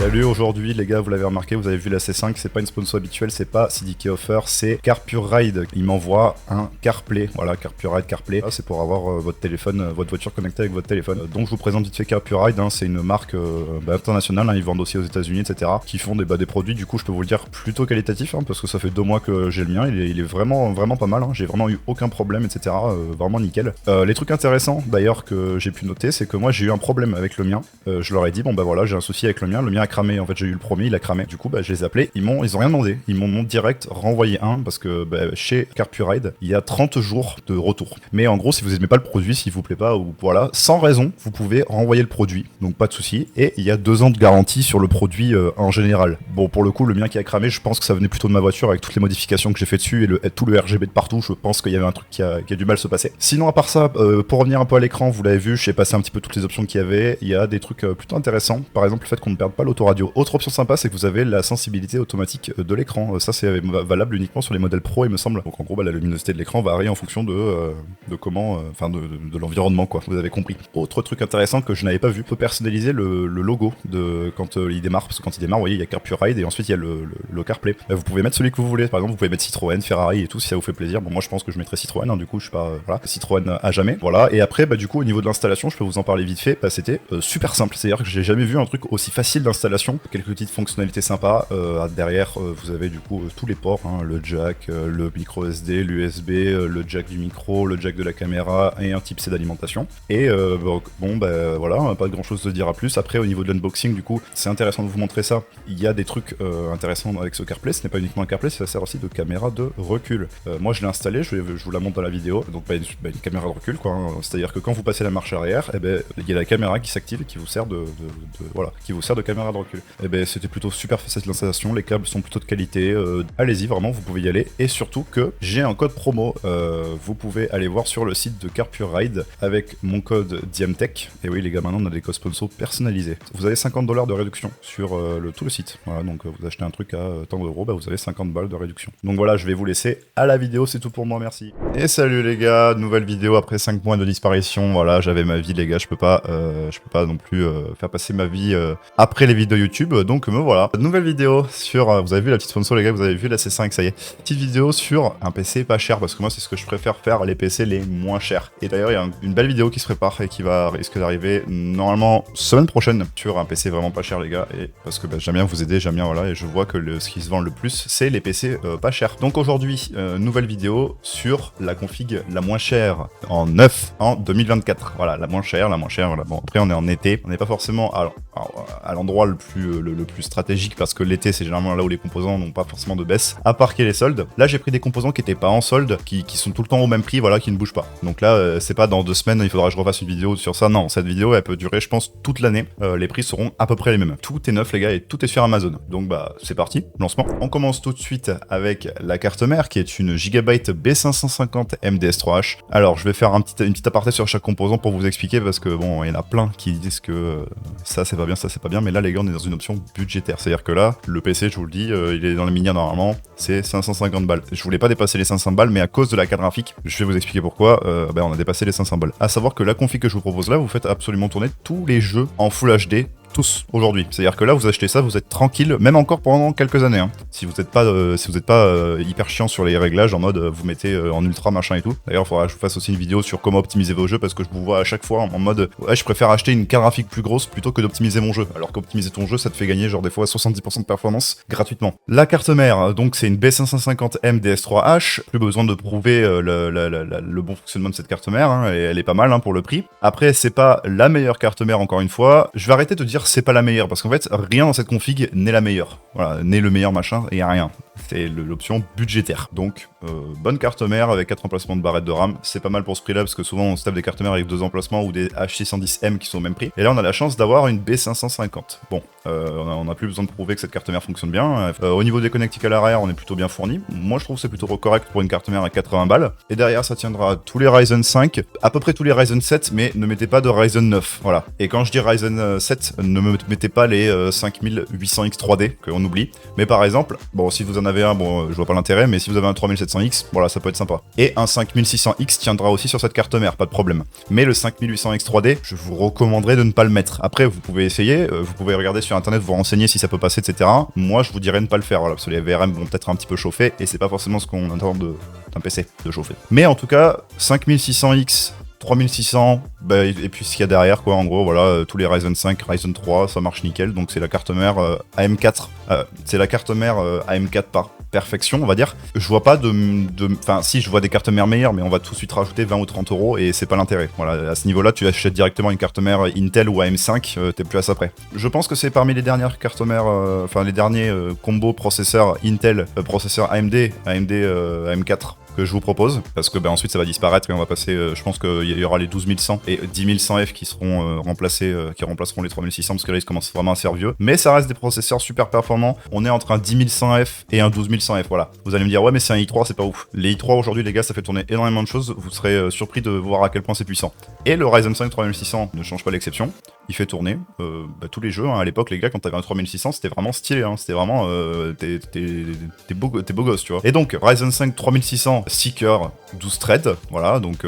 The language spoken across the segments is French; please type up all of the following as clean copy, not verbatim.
Salut, aujourd'hui les gars, vous l'avez remarqué, vous avez vu la C5, c'est pas une sponsor habituelle, c'est pas CDK Offer, c'est CarPureRide. Il m'envoie un CarPlay, voilà, CarPureRide CarPlay. Là, c'est pour avoir votre téléphone, votre voiture connectée avec votre téléphone. Donc je vous présente vite fait CarPureRide, c'est une marque internationale, ils vendent aussi aux États-Unis, etc. Qui font des produits, du coup je peux vous le dire, plutôt qualitatifs, parce que ça fait 2 mois que j'ai le mien, il est vraiment pas mal, j'ai vraiment eu aucun problème, etc. Vraiment nickel. Les trucs intéressants d'ailleurs que j'ai pu noter, c'est que moi j'ai eu un problème avec le mien. Je leur ai dit, bon bah voilà, j'ai un souci avec le mien a cramé, en fait j'ai eu le premier, il a cramé. Du coup je les ai appelés, ils ont rien demandé, ils m'ont direct renvoyé un parce que chez CarPureRide, il y a 30 jours de retour. Mais en gros, si vous aimez pas le produit, s'il vous plaît pas, ou voilà, sans raison, vous pouvez renvoyer le produit, donc pas de souci. Et il y a 2 ans de garantie sur le produit en général. Bon, pour le coup, le mien qui a cramé, je pense que ça venait plutôt de ma voiture avec toutes les modifications que j'ai fait dessus et tout le RGB de partout. Je pense qu'il y avait un truc qui a du mal à se passer. Sinon, à part ça, pour revenir un peu à l'écran, vous l'avez vu, j'ai passé un petit peu toutes les options qu'il y avait. Il y a des trucs plutôt intéressants. Par exemple, le fait qu'on ne perde pas l'autoradio. Autre option sympa, c'est que vous avez la sensibilité automatique de l'écran. Ça, c'est valable uniquement sur les modèles pro, il me semble. Donc en gros, la luminosité de l'écran varie en fonction de comment, enfin de l'environnement, quoi. Vous avez compris. Autre truc intéressant que je n'avais pas vu, on peut personnaliser le logo de quand il démarre, parce que quand il démarre, vous voyez, il y a CarPureRide et ensuite il y a le CarPlay. Vous pouvez mettre celui que vous voulez. Par exemple, vous pouvez mettre Citroën, Ferrari et tout, si ça vous fait plaisir. Bon, moi, je pense que je mettrai Citroën. Du coup, je suis pas voilà, Citroën à jamais. Voilà. Et après, du coup, au niveau de l'installation, je peux vous en parler vite fait. C'était super simple. C'est-à-dire que j'ai jamais vu un truc aussi facile d'installation. Quelques petites fonctionnalités sympas. Derrière, vous avez du coup tous les ports, le jack, le micro SD, l'USB, le jack du micro, le jack de la caméra et un type C d'alimentation. Et voilà, pas grand chose à dire à plus. Après, au niveau de l'unboxing, du coup, c'est intéressant de vous montrer ça. Il y a des trucs intéressants avec ce CarPlay. Ce n'est pas uniquement un CarPlay, ça sert aussi de caméra de recul. Moi, je l'ai installé, je vous la montre dans la vidéo. Donc, une caméra de recul, quoi. C'est-à-dire que quand vous passez la marche arrière, il y a la caméra qui s'active et qui vous sert de caméra de recul. C'était plutôt super facile l'installation, les câbles sont plutôt de qualité, allez-y vraiment, vous pouvez y aller, et surtout que j'ai un code promo, vous pouvez aller voir sur le site de CarPureRide avec mon code DiemTech, et oui les gars, maintenant on a des codes sponsors personnalisés. Vous avez $50 de réduction sur tout le site, voilà, donc vous achetez un truc à tant d'euros, vous avez 50 balles de réduction. Donc voilà, je vais vous laisser à la vidéo, c'est tout pour moi, merci. Et salut les gars, nouvelle vidéo après 5 mois de disparition, voilà, j'avais ma vie les gars, je peux pas non plus faire passer ma vie après les vidéos YouTube, donc me voilà. Nouvelle vidéo sur, vous avez vu la petite sponsor les gars, vous avez vu la C5, ça y est. Petite vidéo sur un PC pas cher, parce que moi c'est ce que je préfère faire, les PC les moins chers. Et d'ailleurs il y a une belle vidéo qui se prépare et qui va risquer d'arriver normalement semaine prochaine sur un PC vraiment pas cher les gars, et parce que j'aime bien vous aider, j'aime bien voilà, et je vois que ce qui se vend le plus c'est les PC pas chers. Donc aujourd'hui, nouvelle vidéo sur la config la moins chère en neuf en 2024. Voilà, la moins chère, voilà. Bon après on est en été, on n'est pas forcément à l'endroit le plus stratégique, parce que l'été c'est généralement là où les composants n'ont pas forcément de baisse, à part qu'il y ait les soldes. Là j'ai pris des composants qui étaient pas en solde, qui sont tout le temps au même prix, voilà, qui ne bougent pas. Donc là c'est pas dans 2 semaines il faudra que je refasse une vidéo sur ça, non, cette vidéo elle peut durer je pense toute l'année, les prix seront à peu près les mêmes. Tout est neuf les gars et tout est sur Amazon. Donc c'est parti, lancement. On commence tout de suite avec la carte mère qui est une Gigabyte B550 MDS3H. Alors je vais faire une petite aparté sur chaque composant pour vous expliquer, parce que bon, il y en a plein qui disent que ça c'est pas bien, ça c'est pas bien, mais là les gars on est dans une option budgétaire, c'est à dire que là le PC je vous le dis, il est dans les minières normalement, c'est 550 balles. Je voulais pas dépasser les 500 balles, mais à cause de la carte graphique, je vais vous expliquer pourquoi, on a dépassé les 500 balles. À savoir que la config que je vous propose là, vous faites absolument tourner tous les jeux en Full HD, tous aujourd'hui. C'est-à-dire que là, vous achetez ça, vous êtes tranquille, même encore pendant quelques années. Si vous n'êtes pas, hyper chiant sur les réglages, en mode vous mettez en ultra machin et tout. D'ailleurs, il faudra que je vous fasse aussi une vidéo sur comment optimiser vos jeux, parce que je vous vois à chaque fois en mode ouais, je préfère acheter une carte graphique plus grosse plutôt que d'optimiser mon jeu. Alors qu'optimiser ton jeu, ça te fait gagner genre des fois 70% de performance gratuitement. La carte mère, donc c'est une B550M DS3H. Plus besoin de prouver le bon fonctionnement de cette carte mère, et elle est pas mal pour le prix. Après, c'est pas la meilleure carte mère, encore une fois. Je vais arrêter de dire c'est pas la meilleure, parce qu'en fait rien dans cette config n'est la meilleure, voilà, n'est le meilleur machin, et rien, c'est l'option budgétaire. Donc bonne carte mère avec 4 emplacements de barrettes de RAM, c'est pas mal pour ce prix là, parce que souvent on se tape des cartes mères avec 2 emplacements ou des H610M qui sont au même prix, et là on a la chance d'avoir une B550. Bon, on a plus besoin de prouver que cette carte mère fonctionne bien. Au niveau des connectiques à l'arrière, on est plutôt bien fourni, moi je trouve que c'est plutôt correct pour une carte mère à 80 balles, et derrière ça tiendra tous les Ryzen 5, à peu près tous les Ryzen 7, mais ne mettez pas de Ryzen 9, voilà. Et quand je dis Ryzen 7, ne me mettez pas les 5800X 3D qu'on oublie, mais par exemple, bon, si vous en en avez un, bon, je vois pas l'intérêt, mais si vous avez un 3700X, voilà, ça peut être sympa. Et un 5600X tiendra aussi sur cette carte mère, pas de problème. Mais le 5800X 3D, je vous recommanderais de ne pas le mettre. Après, vous pouvez essayer, vous pouvez regarder sur internet, vous renseigner si ça peut passer, etc. Moi, je vous dirais ne pas le faire, voilà, parce que les VRM vont peut-être un petit peu chauffer, et c'est pas forcément ce qu'on attend d'un PC, de chauffer. Mais en tout cas, 5600X, 3600, bah, et puis ce qu'il y a derrière, quoi, en gros, voilà, tous les Ryzen 5, Ryzen 3, ça marche nickel, donc c'est la carte mère AM4, c'est la carte mère AM4 par perfection, on va dire. Je vois pas enfin, si, je vois des cartes mères meilleures, mais on va tout de suite rajouter 20 ou 30 euros, et c'est pas l'intérêt. Voilà, à ce niveau-là, tu achètes directement une carte mère Intel ou AM5, t'es plus à ça près. Je pense que c'est parmi les dernières cartes mères, enfin, les derniers combos processeurs Intel, processeurs AMD, AM4, que je vous propose, parce que ensuite ça va disparaître et on va passer, je pense qu'il y aura les 12100 et 10100F qui seront remplacés, qui remplaceront les 3600, parce que là ils commencent vraiment à se faire vieux, mais ça reste des processeurs super performants. On est entre un 10100F et un 12100F, voilà. Vous allez me dire, ouais mais c'est un i3, c'est pas ouf. Les i3 aujourd'hui les gars, ça fait tourner énormément de choses, vous serez surpris de voir à quel point c'est puissant. Et le Ryzen 5 3600 ne change pas l'exception, il fait tourner tous les jeux, hein. À l'époque les gars, quand t'avais un 3600, c'était vraiment stylé, hein. C'était vraiment, t'es beau gosse, tu vois. Et donc Ryzen 5 3600, 6 cœurs, 12 threads, voilà, donc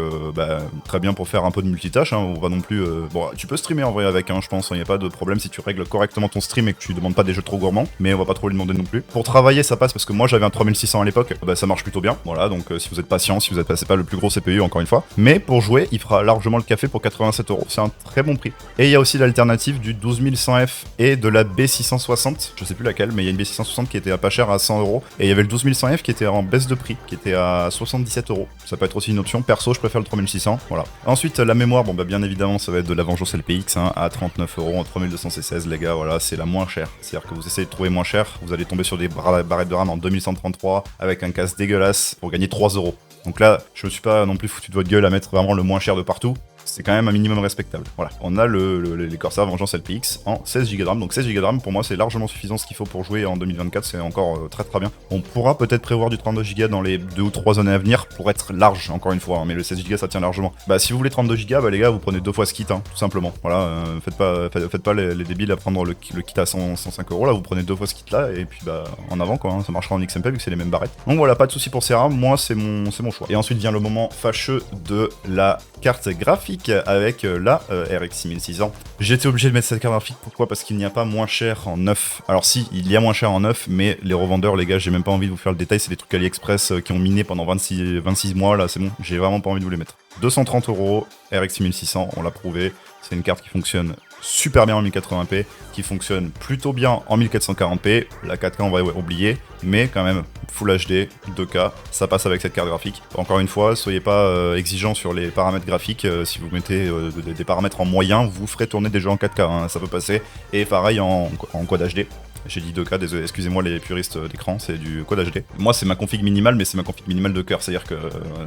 très bien pour faire un peu de multitâche, hein. On va non plus... Bon, tu peux streamer en vrai avec, hein, je pense, il n'y a pas de problème si tu règles correctement ton stream et que tu demandes pas des jeux trop gourmands, mais on va pas trop lui demander non plus. Pour travailler, ça passe, parce que moi j'avais un 3600 à l'époque, ça marche plutôt bien, voilà, donc si vous êtes patient, si vous êtes passé pas le plus gros CPU, encore une fois, mais pour jouer, il fera largement le café pour 87 euros, c'est un très bon prix. Et il y a aussi l'alternative du 12100F et de la B660, je sais plus laquelle, mais il y a une B660 qui était à pas cher à 100 euros, et il y avait le 12100F qui était en baisse de prix, qui était à 77 euros. Ça peut être aussi une option. Perso, je préfère le 3600. Voilà. Ensuite, la mémoire, bon, bien évidemment, ça va être de la Vengeance LPX, hein, à 39 euros en 3216, les gars. Voilà, c'est la moins chère. C'est-à-dire que vous essayez de trouver moins cher, vous allez tomber sur des barrettes de RAM en 2133 avec un casque dégueulasse pour gagner 3 euros. Donc là, je me suis pas non plus foutu de votre gueule à mettre vraiment le moins cher de partout. C'est quand même un minimum respectable. Voilà. On a les Corsair Vengeance LPX en 16 Go de RAM. Donc 16 Go de RAM, pour moi, c'est largement suffisant ce qu'il faut pour jouer en 2024. C'est encore très très bien. On pourra peut-être prévoir du 32 Go dans les 2 ou 3 années à venir pour être large, encore une fois. Hein, mais le 16 Go, ça tient largement. Si vous voulez 32 Go, les gars, vous prenez 2 fois ce kit, hein, tout simplement. Voilà. Faites pas les débiles à prendre le kit à 105 euros. Là, vous prenez 2 fois ce kit là. Et puis, en avant, quoi. Hein, ça marchera en XMP vu que c'est les mêmes barrettes. Donc voilà, pas de soucis pour ces RAM. Moi, c'est mon choix. Et ensuite vient le moment fâcheux de la carte graphique avec la RX 6600. J'ai été obligé de mettre cette carte graphique, pourquoi? Parce qu'il n'y a pas moins cher en neuf. Alors si, il y a moins cher en neuf, mais les revendeurs, les gars, j'ai même pas envie de vous faire le détail, c'est des trucs AliExpress qui ont miné pendant 26 mois, là c'est bon, j'ai vraiment pas envie de vous les mettre. 230 euros, RX 6600, on l'a prouvé, c'est une carte qui fonctionne super bien en 1080p, qui fonctionne plutôt bien en 1440p, la 4K on va oublier, mais quand même Full HD, 2K, ça passe avec cette carte graphique. Encore une fois, soyez pas exigeants sur les paramètres graphiques, si vous mettez des paramètres en moyen, vous ferez tourner des jeux en 4K, hein, ça peut passer, et pareil en Quad HD. J'ai dit 2K, désolé, excusez-moi les puristes d'écran, c'est du Quad HD. Moi c'est ma config minimale, mais c'est ma config minimale de cœur, c'est-à-dire que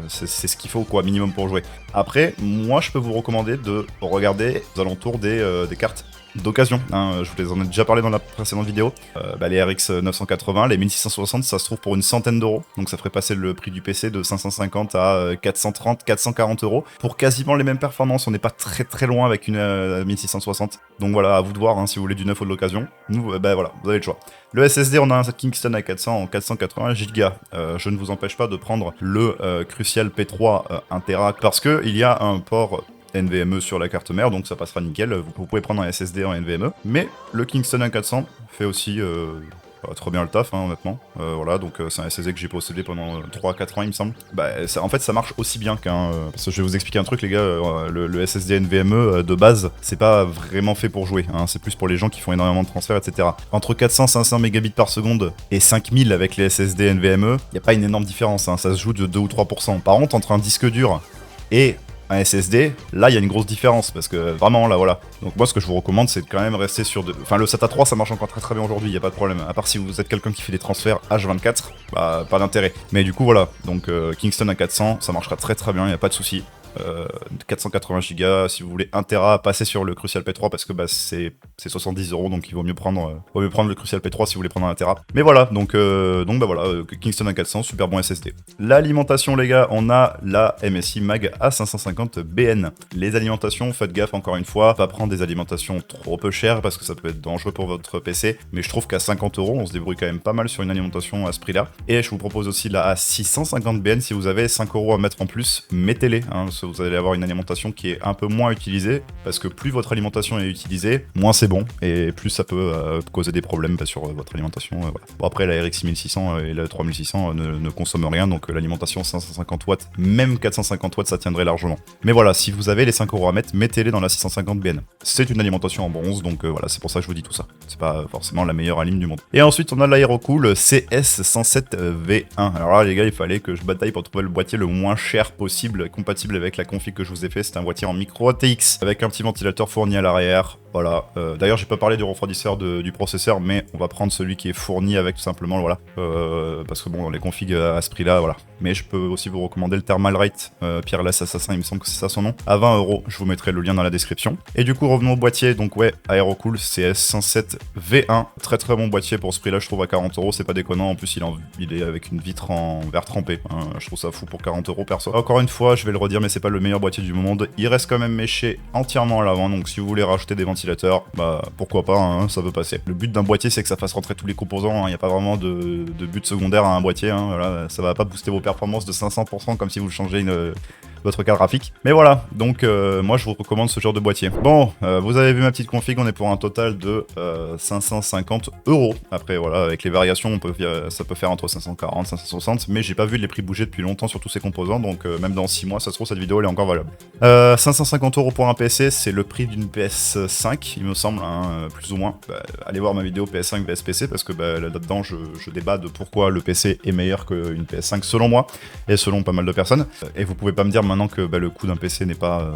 c'est ce qu'il faut quoi, minimum pour jouer. Après, moi je peux vous recommander de regarder aux alentours des cartes d'occasion, hein, je vous en ai déjà parlé dans la précédente vidéo. Les RX 980, les 1660, ça se trouve pour une centaine d'euros, donc ça ferait passer le prix du PC de 550 à 430, 440 euros pour quasiment les mêmes performances. On n'est pas très très loin avec une 1660, donc voilà, à vous de voir, hein, si vous voulez du neuf ou de l'occasion. Nous, voilà, vous avez le choix. Le SSD, on a un Kingston A400 en 480 Go. Je ne vous empêche pas de prendre le Crucial P3 1 Tera parce que il y a un port NVMe sur la carte mère, donc ça passera nickel. Vous pouvez prendre un SSD en NVMe, mais le Kingston A400 fait aussi trop bien le taf, hein, honnêtement. Voilà, donc c'est un SSD que j'ai possédé pendant 3-4 ans, il me semble. En fait, ça marche aussi bien qu'un... parce que je vais vous expliquer un truc, les gars, le SSD NVMe de base, c'est pas vraiment fait pour jouer, hein, c'est plus pour les gens qui font énormément de transferts, etc. Entre 400-500 mégabits par seconde et 5000 avec les SSD NVMe, il n'y a pas une énorme différence, hein, ça se joue de 2 ou 3%. Par contre, entre un disque dur et un SSD, là il y a une grosse différence parce que vraiment là voilà. Donc moi ce que je vous recommande c'est de quand même rester sur enfin le SATA 3 ça marche encore très très bien aujourd'hui, il y a pas de problème. À part si vous êtes quelqu'un qui fait des transferts H24, pas d'intérêt. Mais du coup voilà, donc Kingston A400 ça marchera très très bien, il y a pas de souci. 480 Go. Si vous voulez 1 Tera, passez sur le Crucial P3 parce que bah, c'est 70 €, donc il vaut mieux prendre le Crucial P3 si vous voulez prendre 1 Tera. Mais voilà, donc bah voilà, Kingston A400, super bon SSD. L'alimentation les gars, on a la MSI Mag A550BN. Les alimentations, faites gaffe encore une fois, pas prendre des alimentations trop peu chères parce que ça peut être dangereux pour votre PC, mais je trouve qu'à 50 €, on se débrouille quand même pas mal sur une alimentation à ce prix-là. Et je vous propose aussi la A650BN, si vous avez 5 € à mettre en plus, mettez-les, hein, vous allez avoir une alimentation qui est un peu moins utilisée, parce que plus votre alimentation est utilisée, moins c'est bon, et plus ça peut causer des problèmes sur votre alimentation. Voilà. Bon, après la RX 6600 et la 3600 ne consomment rien, donc l'alimentation 550 watts, même 450 watts, ça tiendrait largement. Mais voilà, si vous avez les 5 € à mettre, mettez-les dans la 650BN. C'est une alimentation en bronze, donc voilà, c'est pour ça que je vous dis tout ça. C'est pas forcément la meilleure alim du monde. Et ensuite, on a l'Aerocool CS107V1. Alors là, les gars, il fallait que je bataille pour trouver le boîtier le moins cher possible, compatible avec la config que je vous ai fait. C'est un boîtier en micro ATX avec un petit ventilateur fourni à l'arrière. Voilà. D'ailleurs, j'ai pas parlé du refroidisseur du processeur, mais on va prendre celui qui est fourni avec tout simplement, voilà. Parce que bon, les configs à ce prix-là, voilà. Mais je peux aussi vous recommander le Thermalright Peerless Assassin, il me semble que c'est ça son nom, à 20 €. Je vous mettrai le lien dans la description. Et du coup, revenons au boîtier. Donc ouais, Aerocool CS107V1, très très bon boîtier pour ce prix-là, je trouve à 40 €, c'est pas déconnant. En plus, il est avec une vitre en verre trempé. Hein. Je trouve ça fou pour 40 € perso. Encore une fois, je vais le redire, mais c'est pas le meilleur boîtier du monde. Il reste quand même méché entièrement à l'avant, donc si vous voulez rajouter des ventilateurs, bah pourquoi pas, hein, ça peut passer. Le but d'un boîtier, c'est que ça fasse rentrer tous les composants. Il n'y a pas vraiment de but secondaire à un boîtier. Hein. Voilà, ça va pas booster vos performances de 500% comme si vous changez votre carte graphique. Mais voilà, donc moi je vous recommande ce genre de boîtier. Bon, vous avez vu ma petite config, on est pour un total de 550 €. Après voilà, avec les variations, ça peut faire entre 540 et 560, mais j'ai pas vu les prix bouger depuis longtemps sur tous ces composants, donc même dans 6 mois, ça se trouve, cette vidéo elle est encore valable. 550 € pour un PC, c'est le prix d'une PS5, il me semble, hein, plus ou moins. Allez voir ma vidéo PS5 vs PC, parce que là-dedans, je débat de pourquoi le PC est meilleur qu'une PS5 selon moi, et selon pas mal de personnes. Et vous pouvez pas me dire maintenant que le coût d'un PC n'est pas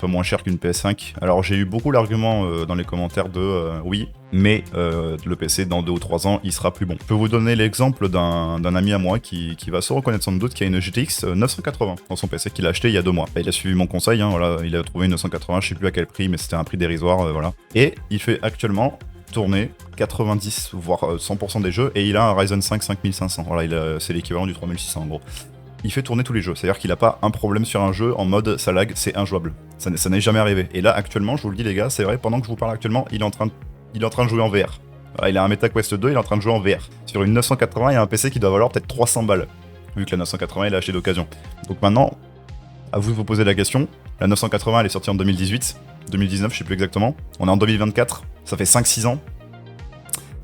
moins cher qu'une PS5. Alors j'ai eu beaucoup l'argument dans les commentaires de oui, mais le PC dans 2 ou 3 ans il sera plus bon. Je peux vous donner l'exemple d'un ami à moi qui va se reconnaître sans doute, qui a une GTX 980 dans son PC qu'il a acheté il y a 2 mois. Il a suivi mon conseil, hein, voilà, il a trouvé une 980, je sais plus à quel prix, mais c'était un prix dérisoire, voilà. Et il fait actuellement tourner 90 voire 100% des jeux, et il a un Ryzen 5 5500. Voilà, c'est l'équivalent du 3600 en gros. Il fait tourner tous les jeux, c'est-à-dire qu'il a pas un problème sur un jeu en mode ça lag, c'est injouable. Ça n'est jamais arrivé. Et là actuellement, je vous le dis les gars, c'est vrai, pendant que je vous parle actuellement, il est en train de jouer en VR. Voilà, il a un MetaQuest 2, il est en train de jouer en VR. Sur une 980, il y a un PC qui doit valoir peut-être 300 balles, vu que la 980 il a acheté d'occasion. Donc maintenant, à vous de vous poser la question, la 980 elle est sortie en 2018, 2019 je sais plus exactement, on est en 2024, ça fait 5-6 ans.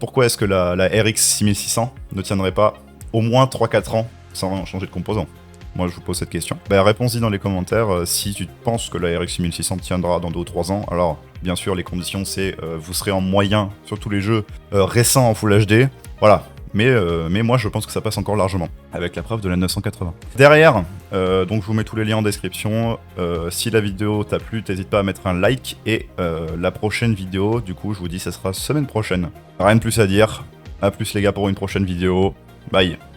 Pourquoi est-ce que la RX 6600 ne tiendrait pas au moins 3-4 ans sans changer de composant? Moi je vous pose cette question. Réponds-y dans les commentaires si tu penses que la RX 6600 tiendra dans 2 ou 3 ans. Alors bien sûr les conditions c'est vous serez en moyen sur tous les jeux récents en Full HD. Voilà. Mais moi je pense que ça passe encore largement, avec la preuve de la 980. Derrière, donc je vous mets tous les liens en description. Si la vidéo t'a plu, n'hésite pas à mettre un like. Et la prochaine vidéo, du coup je vous dis ça sera semaine prochaine. Rien de plus à dire. A plus les gars pour une prochaine vidéo. Bye.